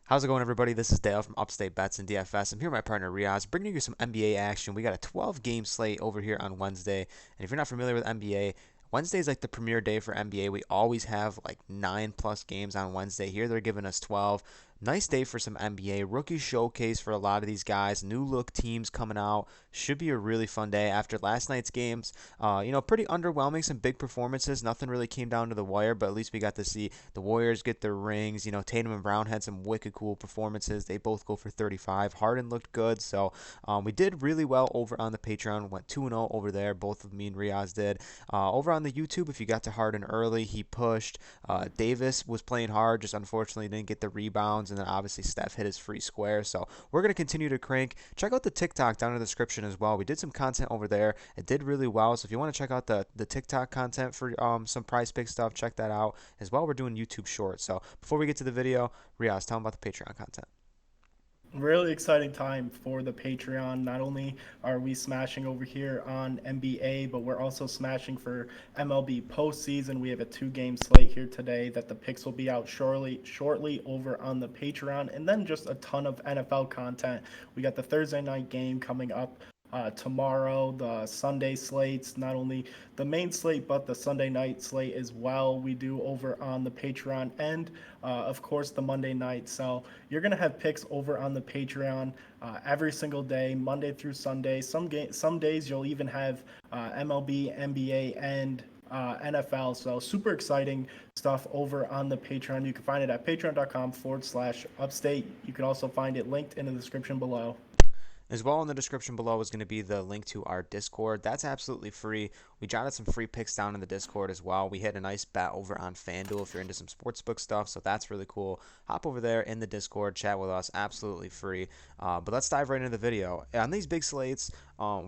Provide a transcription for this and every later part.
How's it going, everybody? This is Dale from Upstate Bets and DFS. I'm here with my partner Reoz, bringing you some NBA action. We got a 12-game slate over here on Wednesday, and if you're not familiar with NBA, Wednesday is like the premier day for NBA. We always have like 9+ games on Wednesday. Here they're giving us 12. Nice day for some NBA rookie showcase for a lot of these guys. New look teams coming out. Should be a really fun day after last night's games. Pretty underwhelming. Some big performances. Nothing really came down to the wire, but at least we got to see the Warriors get their rings. Tatum and Brown had some wicked cool performances. They both go for 35. Harden looked good. So we did really well over on the Patreon. Went 2-0 over there. Both of me and Riaz did. Over on the YouTube, if you got to Harden early, he pushed. Davis was playing hard, just unfortunately didn't get the rebounds. And then obviously Steph hit his free square. So we're going to continue to crank. Check out the TikTok down in the description as well. We did some content over there. It did really well. So if you want to check out the TikTok content for some prize pick stuff, check that out as well. We're doing YouTube shorts. So before we get to the video, Riaz, tell them about the Patreon content. Really exciting time for the Patreon. Not only are we smashing over here on NBA, but we're also smashing for MLB postseason. We have a two-game slate here today that the picks will be out shortly over on the Patreon, and then just a ton of NFL content. We got the Thursday night game coming up tomorrow, the Sunday slates, not only the main slate, but the Sunday night slate as well. We do over on the Patreon and, of course, the Monday night. So you're going to have picks over on the Patreon every single day, Monday through Sunday. Some days you'll even have MLB, NBA, and NFL. So super exciting stuff over on the Patreon. You can find it at patreon.com/upstate. You can also find it linked in the description below. As well, in the description below is going to be the link to our Discord. That's absolutely free. We jotted some free picks down in the Discord as well. We hit a nice bet over on FanDuel if you're into some sportsbook stuff, so that's really cool. Hop over there in the Discord, chat with us, absolutely free. But let's dive right into the video. On these big slates,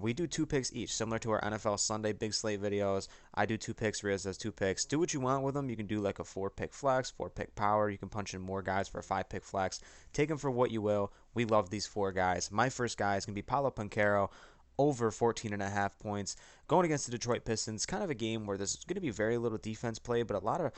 we do two picks each, similar to our NFL Sunday big slate videos. I do two picks, Riaz does two picks. Do what you want with them. You can do like a 4-pick flex, 4-pick power. You can punch in more guys for a 5-pick flex. Take them for what you will. We love these four guys. My first guy is going to be Paulo Pancaro, over 14.5 points, going against the Detroit Pistons. Kind of a game where there's going to be very little defense play, but a lot of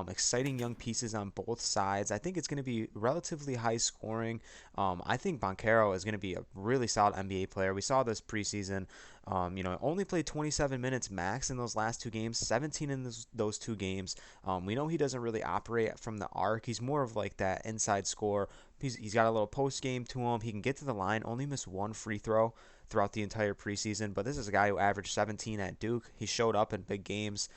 exciting young pieces on both sides. I think it's going to be relatively high scoring. I think Pancaro is going to be a really solid NBA player. We saw this preseason. Only played 27 minutes max in those last two games, 17 in those two games. We know he doesn't really operate from the arc. He's more of like that inside score. He's got a little post game to him. He can get to the line, only missed one free throw throughout the entire preseason. But this is a guy who averaged 17 at Duke. He showed up in big games.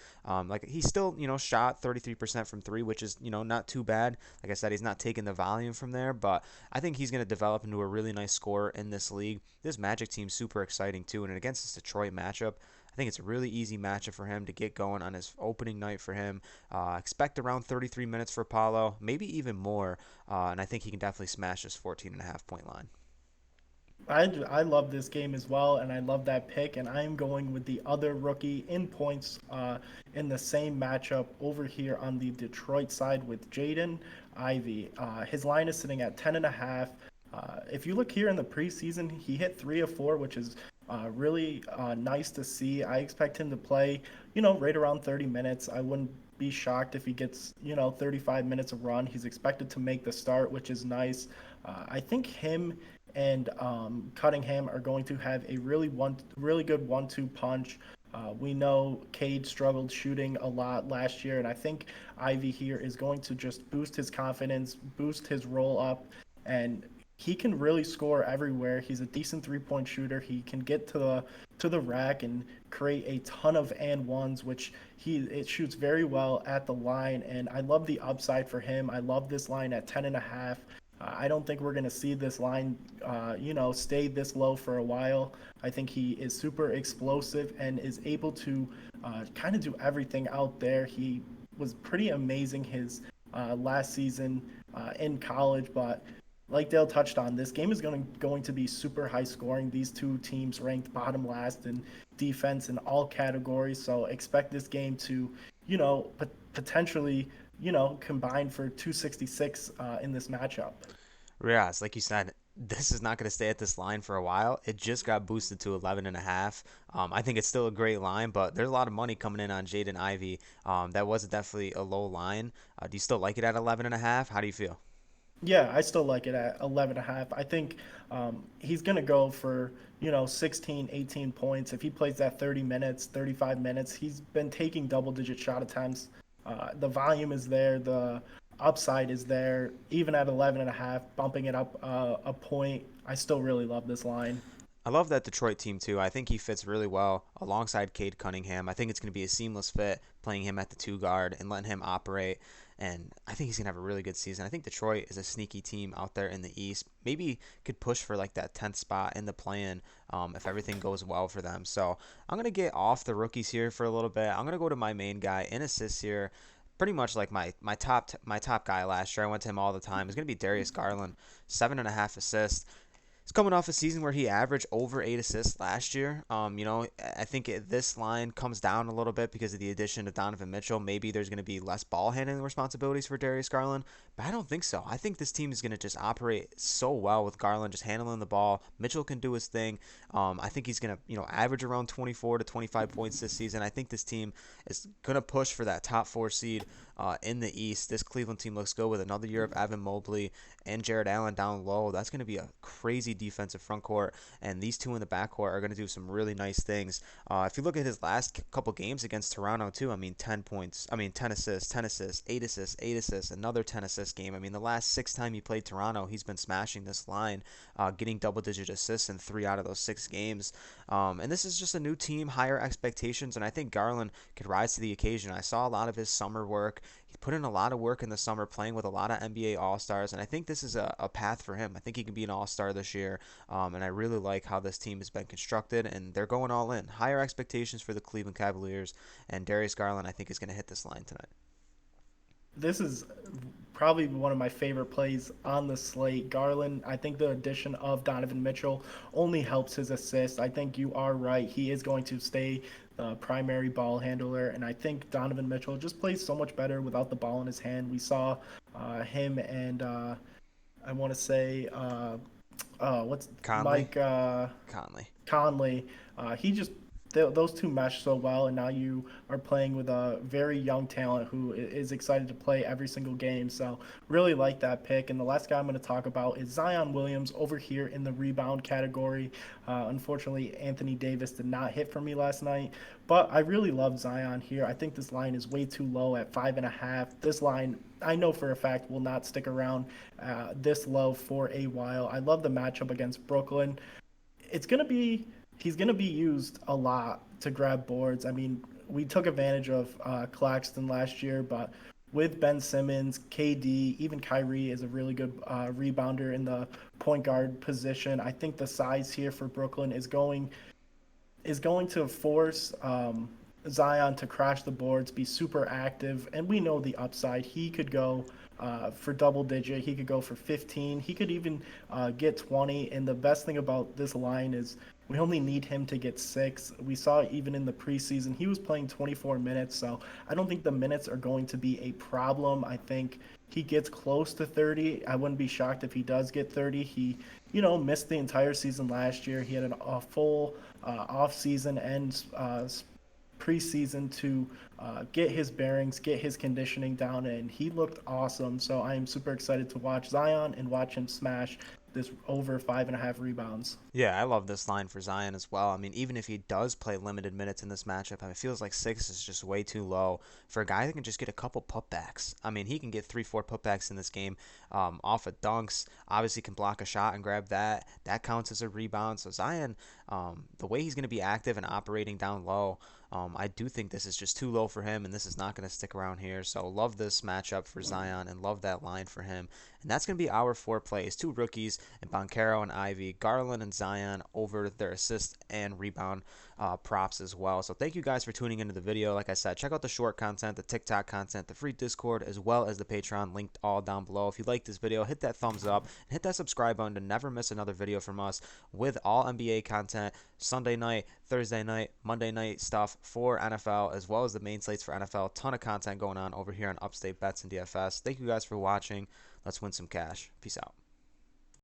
He still, shot 33% from three, which is, not too bad. Like I said, he's not taking the volume from there, but I think he's going to develop into a really nice scorer in this league. This Magic team's super exciting too, and against this Detroit matchup, I think it's a really easy matchup for him to get going on his opening night for him. Expect around 33 minutes for Paulo, maybe even more, and I think he can definitely smash this 14.5 point line. I love this game as well, and I love that pick. And I am going with the other rookie in points in the same matchup over here on the Detroit side with Jaden Ivey. His line is sitting at 10.5. If you look here in the preseason, he hit 3 of 4, which is really nice to see. I expect him to play, right around 30 minutes. I wouldn't be shocked if he gets, 35 minutes of run. He's expected to make the start, which is nice. I think him and Cunningham are going to have a really good 1-2 punch. We know Cade struggled shooting a lot last year, and I think Ivy here is going to just boost his confidence, boost his roll up, and he can really score everywhere. He's a decent three-point shooter. He can get to the rack and create a ton of and ones, which it shoots very well at the line. And I love the upside for him. I love this line at 10.5. I don't think we're going to see this line, stay this low for a while. I think he is super explosive and is able to kind of do everything out there. He was pretty amazing his last season in college, but like Dale touched on, this game is going to be super high scoring. These two teams ranked bottom last in defense in all categories, so expect this game to, potentially, combine for 266 in this matchup. Riaz, like you said, this is not going to stay at this line for a while. It just got boosted to 11.5. I think it's still a great line, but there's a lot of money coming in on Jaden Ivey. That was definitely a low line. Do you still like it at 11.5? How do you feel? Yeah, I still like it at 11 and a half. I think he's going to go for, 16, 18 points. If he plays that 30 minutes, 35 minutes, he's been taking double digit shot attempts. The volume is there, the upside is there. Even at 11 and a half, bumping it up a point, I still really love this line. I love that Detroit team too. I think he fits really well alongside Cade Cunningham. I think it's going to be a seamless fit playing him at the two guard and letting him operate. And I think he's going to have a really good season. I think Detroit is a sneaky team out there in the East. Maybe could push for like that 10th spot in the play-in if everything goes well for them. So I'm going to get off the rookies here for a little bit. I'm going to go to my main guy in assists here. Pretty much like my top guy last year. I went to him all the time. It's going to be Darius Garland, 7.5 assists. He's coming off a season where he averaged over 8 assists last year. I think this line comes down a little bit because of the addition of Donovan Mitchell. Maybe there's going to be less ball handling responsibilities for Darius Garland, but I don't think so. I think this team is going to just operate so well with Garland just handling the ball. Mitchell can do his thing. I think he's going to average around 24 to 25 points this season. I think this team is going to push for that top four seed in the East. This Cleveland team looks good with another year of Evan Mobley and Jared Allen down low. That's going to be a crazy defensive front court, and these two in the backcourt are going to do some really nice things. If you look at his last couple games against Toronto too, 10 points, 10 assists, 10 assists, 8 assists, 8 assists, another 10 assist game. The last 6 times he played Toronto, he's been smashing this line, getting double-digit assists in 3 out of those 6 games. And this is just a new team, higher expectations, and I think Garland could rise to the occasion. I saw a lot of his summer work. He put in a lot of work in the summer playing with a lot of NBA All-Stars, and I think this is a path for him. I think he can be an All-Star this year, and I really like how this team has been constructed, and they're going all in. Higher expectations for the Cleveland Cavaliers, and Darius Garland, I think, is going to hit this line tonight. This is probably one of my favorite plays on the slate. Garland, I think the addition of Donovan Mitchell only helps his assist. I think you are right. He is going to stay the primary ball handler, and I think Donovan Mitchell just plays so much better without the ball in his hand. We saw him and I want to say what's Conley? Mike Conley. Conley. He just those two mesh so well, and now you are playing with a very young talent who is excited to play every single game. So really like that pick. And the last guy I'm going to talk about is Zion Williams over here in the rebound category. Unfortunately, Anthony Davis did not hit for me last night, but I really love Zion here. I think this line is way too low at 5.5. This line, I know for a fact, will not stick around this low for a while. I love the matchup against Brooklyn. It's going to be He's going to be used a lot to grab boards. We took advantage of Claxton last year, but with Ben Simmons, KD, even Kyrie is a really good rebounder in the point guard position. I think the size here for Brooklyn is going to force Zion to crash the boards, be super active, and we know the upside. He could go for double digit. He could go for 15. He could even get 20. And the best thing about this line is we only need him to get 6. We saw even in the preseason, he was playing 24 minutes. So I don't think the minutes are going to be a problem. I think he gets close to 30. I wouldn't be shocked if he does get 30. He, missed the entire season last year. He had a full off season and preseason to get his bearings, get his conditioning down, and he looked awesome. So I am super excited to watch Zion and watch him smash this over 5.5 rebounds. Yeah, I love this line for Zion as well. Even if he does play limited minutes in this matchup, it feels like 6 is just way too low for a guy that can just get a couple putbacks. He can get 3, 4 putbacks in this game off of dunks. Obviously, can block a shot and grab that. That counts as a rebound. So Zion, the way he's going to be active and operating down low, I do think this is just too low for him, and this is not going to stick around here. So love this matchup for Zion and love that line for him. And that's going to be our 4 plays. 2 rookies, and Boncaro and Ivy, Garland and Zion over their assist and rebound props as well. So thank you guys for tuning into the video. Like I said, check out the short content, the TikTok content, the free Discord, as well as the Patreon, linked all down below. If you like this video, hit that thumbs up and hit that subscribe button to never miss another video from us with all NBA content, Sunday night, Thursday night, Monday night stuff for NFL, as well as the main slates for NFL. Ton of content going on over here on Upstate Bets and DFS. Thank you guys for watching. Let's win some cash. Peace out.